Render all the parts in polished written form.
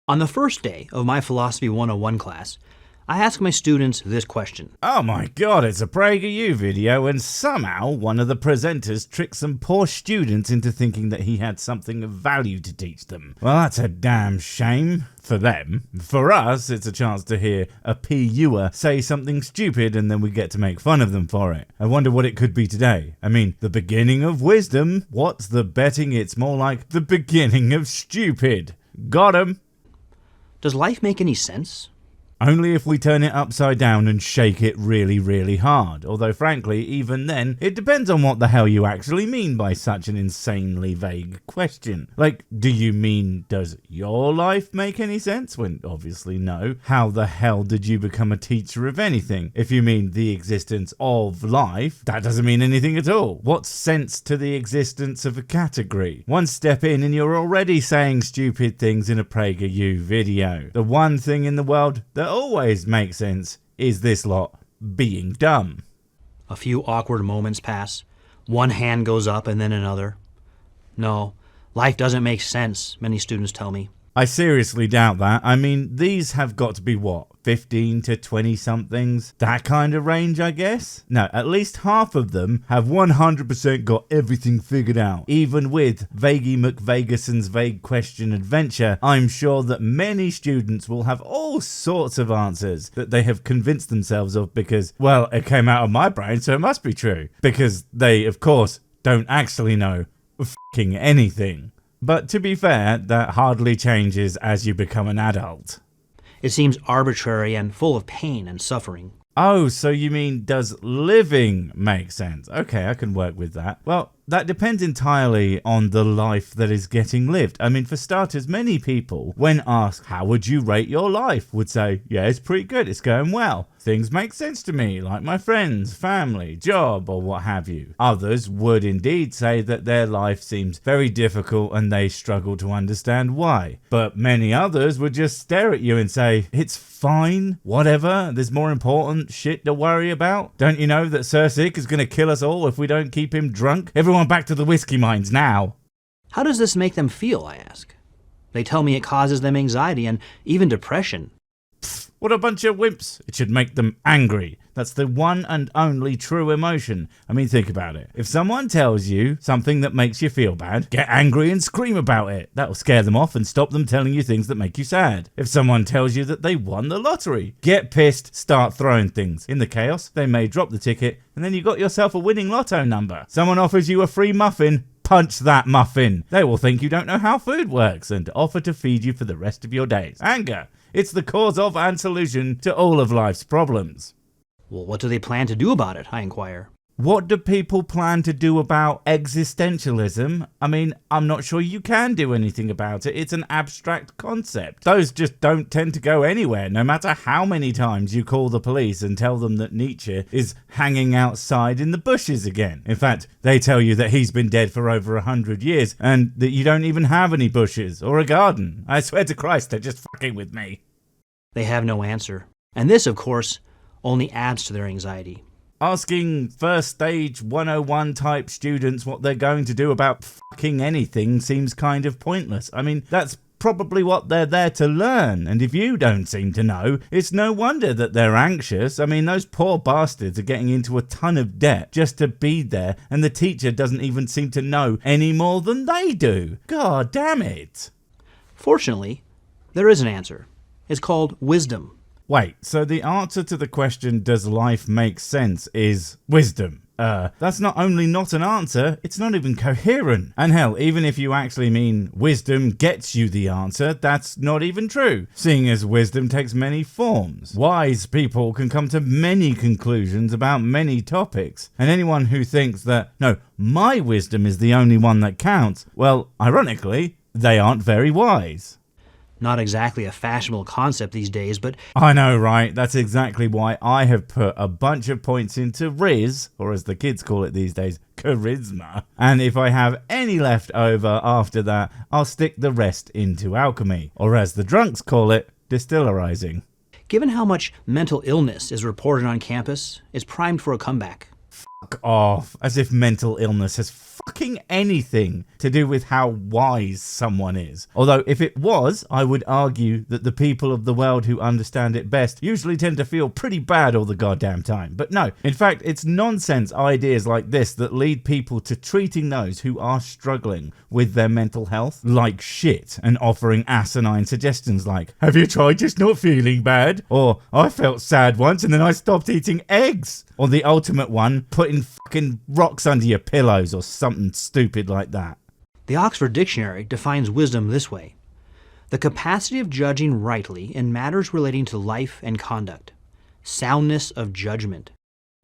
On the first day of my Philosophy 101 class, I asked my students this question. Oh my god, it's a PragerU video, and somehow one of the presenters tricked some poor students into thinking that he had something of value to teach them. Well, that's a damn shame. For them. For us, it's a chance to hear a PUer say something stupid and then we get to make fun of them for it. I wonder what it could be today. I mean, the beginning of wisdom? What's the betting? It's more like the beginning of stupid. Got 'em. Does life make any sense? Only if we turn it upside down and shake it really, really hard. Although, frankly, even then, it depends on what the hell you actually mean by such an insanely vague question. Like, do you mean, does your life make any sense? When obviously no. How the hell did you become a teacher of anything? If you mean the existence of life, that doesn't mean anything at all. What's sense to the existence of a category? One step in and you're already saying stupid things in a PragerU video. The one thing in the world that always makes sense is this lot being dumb. A few awkward moments pass. One hand goes up and then another. No, life doesn't make sense, many students tell me. I seriously doubt that. I mean, these have got to be what, 15 to 20 somethings? That kind of range, I guess? No, at least half of them have 100% got everything figured out. Even with Vagey McVegason's Vague Question Adventure, I'm sure that many students will have all sorts of answers that they have convinced themselves of because, well, it came out of my brain, so it must be true. Because they, of course, don't actually know f***ing anything. But to be fair, that hardly changes as you become an adult. It seems arbitrary and full of pain and suffering. Oh, so you mean, does living make sense? Okay, I can work with that. Well, that depends entirely on the life that is getting lived. I mean, for starters, many people, when asked, how would you rate your life, would say, yeah, it's pretty good, it's going well. Things make sense to me, like my friends, family, job, or what have you. Others would indeed say that their life seems very difficult and they struggle to understand why. But many others would just stare at you and say, it's fine, whatever, there's more important shit to worry about. Don't you know that Sir Sick is going to kill us all if we don't keep him drunk? Everyone back to the whiskey mines now. How does this make them feel, I ask? They tell me it causes them anxiety and even depression. Pfft, what a bunch of wimps. It should make them angry. That's the one and only true emotion. I mean, think about it. If someone tells you something that makes you feel bad, get angry and scream about it. That'll scare them off and stop them telling you things that make you sad. If someone tells you that they won the lottery, get pissed, start throwing things. In the chaos, they may drop the ticket, and then you got yourself a winning lotto number. Someone offers you a free muffin, punch that muffin. They will think you don't know how food works and offer to feed you for the rest of your days. Anger. It's the cause of and solution to all of life's problems. Well, what do they plan to do about it, I inquire. What do people plan to do about existentialism? I mean, I'm not sure you can do anything about it. It's an abstract concept. Those just don't tend to go anywhere, no matter how many times you call the police and tell them that Nietzsche is hanging outside in the bushes again. In fact, they tell you that he's been dead for over 100 years and that you don't even have any bushes or a garden. I swear to Christ, they're just fucking with me. They have no answer. And this, of course, only adds to their anxiety. Asking first stage 101 type students what they're going to do about fucking anything seems kind of pointless. I mean, that's probably what they're there to learn, and if you don't seem to know, it's no wonder that they're anxious. I mean, those poor bastards are getting into a ton of debt just to be there, and the teacher doesn't even seem to know any more than they do. God damn it. Fortunately, there is an answer. It's called wisdom. Wait, so the answer to the question, does life make sense, is wisdom? That's not only not an answer, it's not even coherent. And hell, even if you actually mean wisdom gets you the answer, that's not even true, seeing as wisdom takes many forms. Wise people can come to many conclusions about many topics, and anyone who thinks that, no, my wisdom is the only one that counts, well, ironically, they aren't very wise. Not exactly a fashionable concept these days, but I know, right? That's exactly why I have put a bunch of points into Riz, or as the kids call it these days, charisma. And if I have any left over after that, I'll stick the rest into alchemy, or as the drunks call it, distillerizing. given how much mental illness is reported on campus, it's primed for a comeback. Fuck off. As if mental illness has fucking anything to do with how wise someone is. Although if it was, I would argue that the people of the world who understand it best usually tend to feel pretty bad all the goddamn time. But no, in fact, it's nonsense ideas like this that lead people to treating those who are struggling with their mental health like shit and offering asinine suggestions like, have you tried just not feeling bad? Or, I felt sad once and then I stopped eating eggs. Or the ultimate one, putting fucking rocks under your pillows or something stupid like that. The Oxford Dictionary defines wisdom this way: the capacity of judging rightly in matters relating to life and conduct. Soundness of judgment.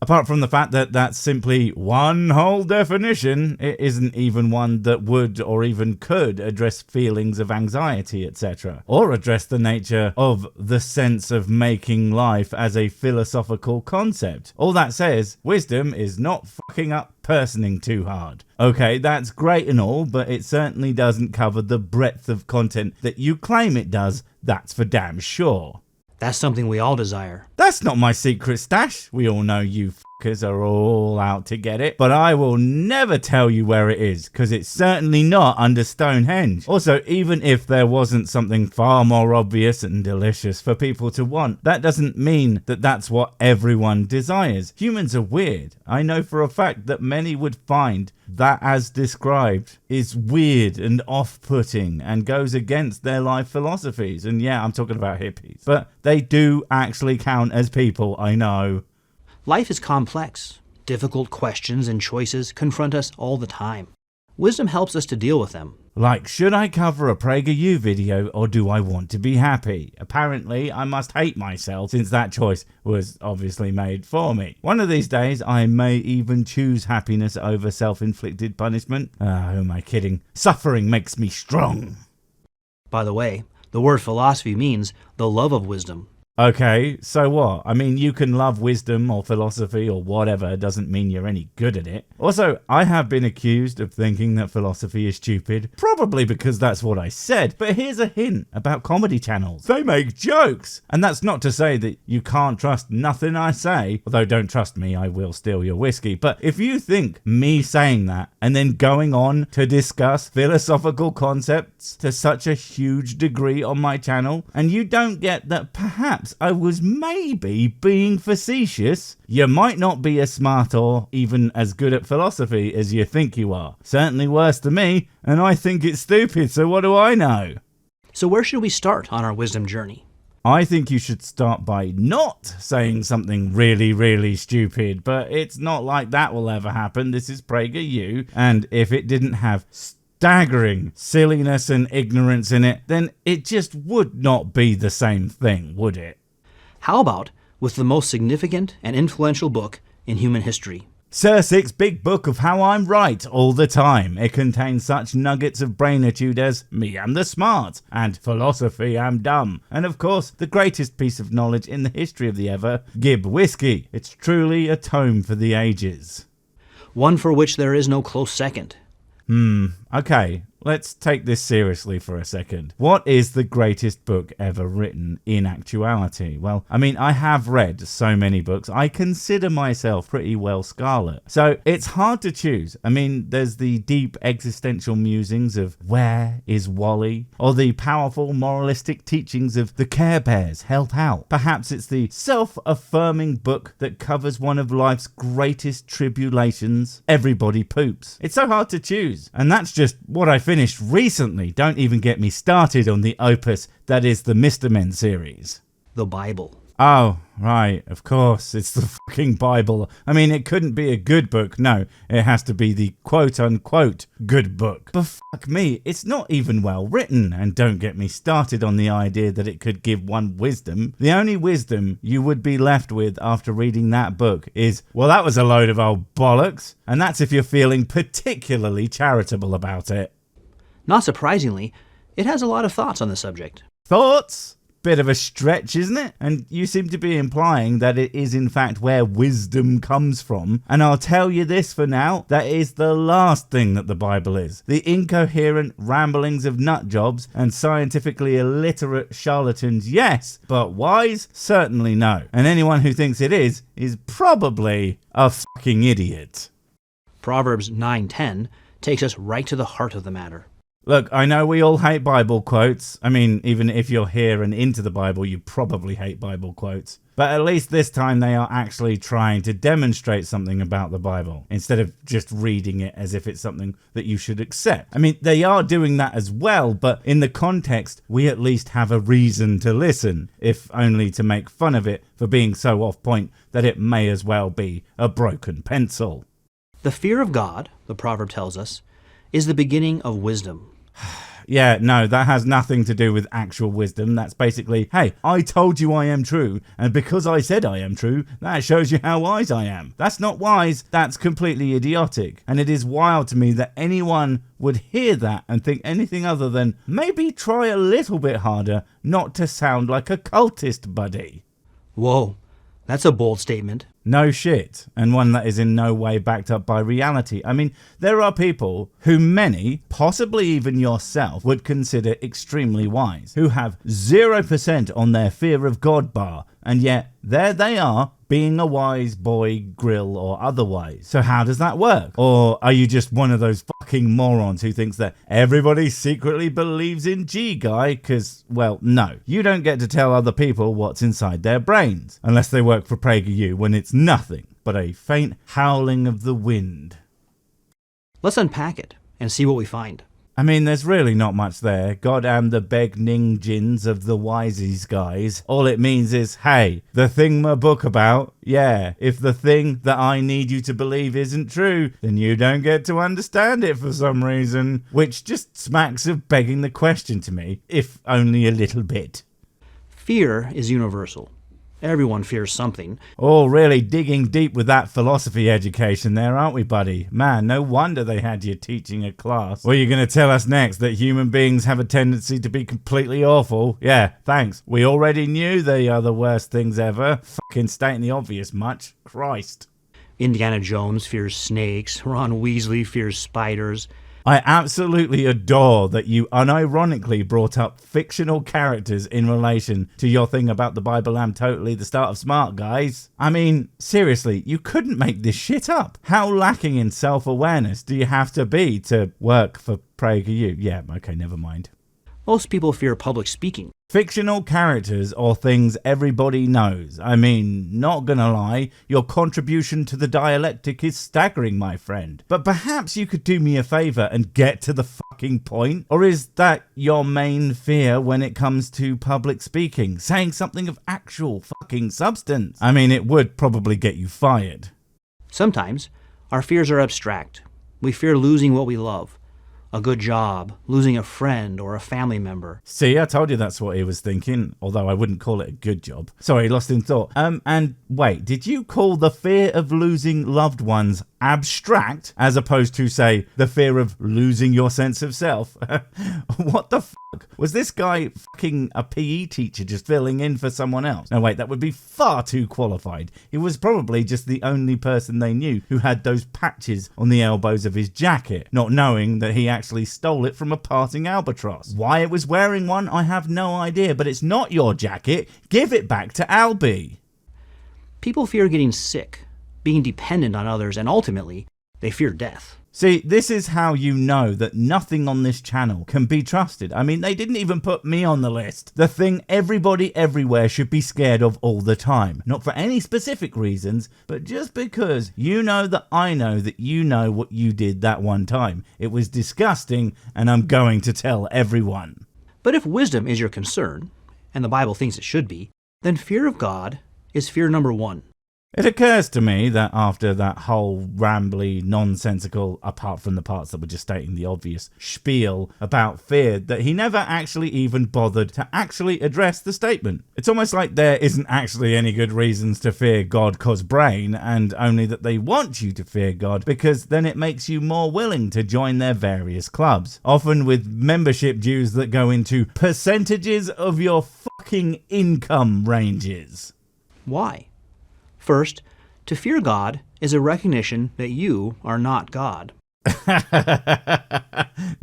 Apart from the fact that that's simply one whole definition, it isn't even one that would or even could address feelings of anxiety, etc. Or address the nature of the sense of making life as a philosophical concept. All that says, wisdom is not fucking up personing too hard. Okay, that's great and all, but it certainly doesn't cover the breadth of content that you claim it does, that's for damn sure. That's something we all desire. That's not my secret stash. We all know you fuckers are all out to get it, but I will never tell you where it is, because it's certainly not under Stonehenge. Also, even if there wasn't something far more obvious and delicious for people to want, that doesn't mean that that's what everyone desires. Humans are weird. I know for a fact that many would find that, as described, is weird and off-putting and goes against their life philosophies. And yeah, I'm talking about hippies. But they do actually count as people, I know. Life is complex. Difficult questions and choices confront us all the time. Wisdom helps us to deal with them. Like, should I cover a PragerU video or do I want to be happy? Apparently, I must hate myself since that choice was obviously made for me. One of these days, I may even choose happiness over self-inflicted punishment. Who am I kidding? Suffering makes me strong. By the way, the word philosophy means the love of wisdom. Okay, so what? I mean, you can love wisdom or philosophy or whatever, doesn't mean you're any good at it. Also, I have been accused of thinking that philosophy is stupid, probably because that's what I said, but here's a hint about comedy channels. They make jokes! And that's not to say that you can't trust nothing I say, although don't trust me, I will steal your whiskey. But if you think me saying that and then going on to discuss philosophical concepts to such a huge degree on my channel, and you don't get that perhaps I was maybe being facetious, you might not be as smart or even as good at philosophy as you think you are. Certainly worse than me, and I think it's stupid, so what do I know? So where should we start on our wisdom journey? I think you should start by not saying something really, really stupid, but it's not like that will ever happen. This is PragerU, and if it didn't have staggering silliness and ignorance in it, then it just would not be the same thing, would it? How about with the most significant and influential book in human history? Sir Six's big book of how I'm right all the time. It contains such nuggets of brainitude as me am the smart and philosophy am dumb. And of course, the greatest piece of knowledge in the history of the ever, Gib Whiskey. It's truly a tome for the ages. One for which there is no close second. Okay, let's take this seriously for a second. What is the greatest book ever written in actuality? Well, I mean, I have read so many books. I consider myself pretty well scarlet. So it's hard to choose. I mean, there's the deep existential musings of Where is Wally? Or the powerful moralistic teachings of The Care Bears Help Out. Perhaps it's the self-affirming book that covers one of life's greatest tribulations, Everybody Poops. It's so hard to choose. And that's just what I finished recently. Don't even get me started on the opus that is the Myster-M series. The Bible. Oh, right, of course, it's the fucking Bible. I mean, it couldn't be a good book. No, it has to be the quote-unquote good book. But fuck me, it's not even well written. And don't get me started on the idea that it could give one wisdom. The only wisdom you would be left with after reading that book is, well, that was a load of old bollocks. And that's if you're feeling particularly charitable about it. Not surprisingly, it has a lot of thoughts on the subject. Thoughts? Bit of a stretch, isn't it? And you seem to be implying that it is in fact where wisdom comes from. And I'll tell you this for now, that is the last thing that the Bible is. The incoherent ramblings of nutjobs and scientifically illiterate charlatans, yes, but wise? Certainly no. And anyone who thinks it is probably a fucking idiot. Proverbs 9:10 takes us right to the heart of the matter. Look, I know we all hate Bible quotes. I mean, even if you're here and into the Bible, you probably hate Bible quotes. But at least this time they are actually trying to demonstrate something about the Bible, instead of just reading it as if it's something that you should accept. I mean, they are doing that as well, but in the context, we at least have a reason to listen, if only to make fun of it for being so off point that it may as well be a broken pencil. The fear of God, the proverb tells us, is the beginning of wisdom. Yeah, no, that has nothing to do with actual wisdom. That's basically, hey, I told you I am true, and because I said I am true, that shows you how wise I am. That's not wise, that's completely idiotic. And it is wild to me that anyone would hear that and think anything other than, maybe try a little bit harder not to sound like a cultist, buddy. Whoa, that's a bold statement. No shit, and one that is in no way backed up by reality. I mean, there are people who many, possibly even yourself, would consider extremely wise, who have 0% on their fear of God bar, and yet there they are, being a wise boy, grill or otherwise. So how does that work? Or are you just one of those fucking morons who thinks that everybody secretly believes in G-Guy? Because, well, no. You don't get to tell other people what's inside their brains, unless they work for Prager when it's nothing but a faint howling of the wind. Let's unpack it and see what we find. I mean, there's really not much there. God am the beg ning jins of the wisies guys. All it means is, hey, the thing my book about, yeah, if the thing that I need you to believe isn't true, then you don't get to understand it for some reason. Which just smacks of begging the question to me, if only a little bit. Fear is universal. Everyone fears something. Oh, really digging deep with that philosophy education there, aren't we, buddy? Man, no wonder they had you teaching a class. What are you going to tell us next? That human beings have a tendency to be completely awful? Yeah, thanks. We already knew they are the worst things ever. Fucking stating the obvious much. Christ. Indiana Jones fears snakes. Ron Weasley fears spiders. I absolutely adore that you unironically brought up fictional characters in relation to your thing about the Bible and totally the start of Smart, guys. I mean, seriously, you couldn't make this shit up. How lacking in self-awareness do you have to be to work for PragerU? Yeah, okay, never mind. Most people fear public speaking. Fictional characters or things everybody knows. I mean, not gonna lie, your contribution to the dialectic is staggering, my friend. But perhaps you could do me a favour and get to the fucking point? Or is that your main fear when it comes to public speaking? Saying something of actual fucking substance? I mean, it would probably get you fired. Sometimes our fears are abstract. We fear losing what we love. A good job, losing a friend or a family member. See, I told you that's what he was thinking, although I wouldn't call it a good job. Sorry, lost in thought. And wait, did you call the fear of losing loved ones abstract, as opposed to, say, the fear of losing your sense of self? What the fuck? Was this guy fucking a PE teacher just filling in for someone else? No, wait, that would be far too qualified. He was probably just the only person they knew who had those patches on the elbows of his jacket, not knowing that he actually stole it from a parting albatross. Why it was wearing one, I have no idea, but it's not your jacket. Give it back to Albie. People fear getting sick, being dependent on others, and ultimately, they fear death. See, this is how you know that nothing on this channel can be trusted. I mean, they didn't even put me on the list. The thing everybody everywhere should be scared of all the time. Not for any specific reasons, but just because you know that I know that you know what you did that one time. It was disgusting, and I'm going to tell everyone. But if wisdom is your concern, and the Bible thinks it should be, then fear of God is fear number one. It occurs to me that after that whole rambly, nonsensical, apart from the parts that were just stating the obvious, spiel about fear, that he never actually even bothered to actually address the statement. It's almost like there isn't actually any good reasons to fear God cause brain, and only that they want you to fear God because then it makes you more willing to join their various clubs, often with membership dues that go into percentages of your fucking income ranges. Why? First, to fear God is a recognition that you are not God.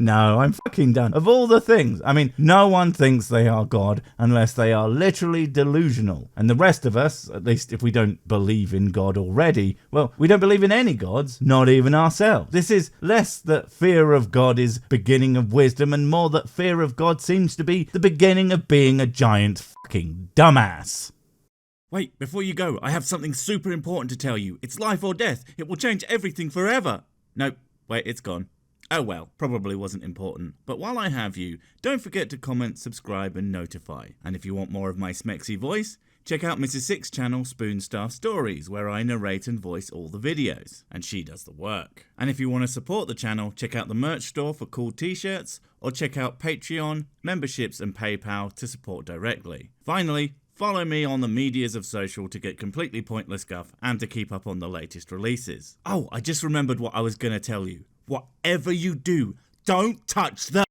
No, I'm fucking done. Of all the things, I mean, no one thinks they are God unless they are literally delusional. And the rest of us, at least if we don't believe in God already, well, we don't believe in any gods, not even ourselves. This is less that fear of God is beginning of wisdom and more that fear of God seems to be the beginning of being a giant fucking dumbass. Wait, before you go, I have something super important to tell you. It's life or death. It will change everything forever. Nope, wait, it's gone. Oh well, probably wasn't important. But while I have you, don't forget to comment, subscribe and notify. And if you want more of my smexy voice, check out Mrs. Six's channel Spoonstaff Stories, where I narrate and voice all the videos, and she does the work. And if you want to support the channel, check out the merch store for cool t-shirts, or check out Patreon, memberships and PayPal to support directly. Finally, follow me on the medias of social to get completely pointless guff and to keep up on the latest releases. Oh, I just remembered what I was going to tell you. Whatever you do, don't touch the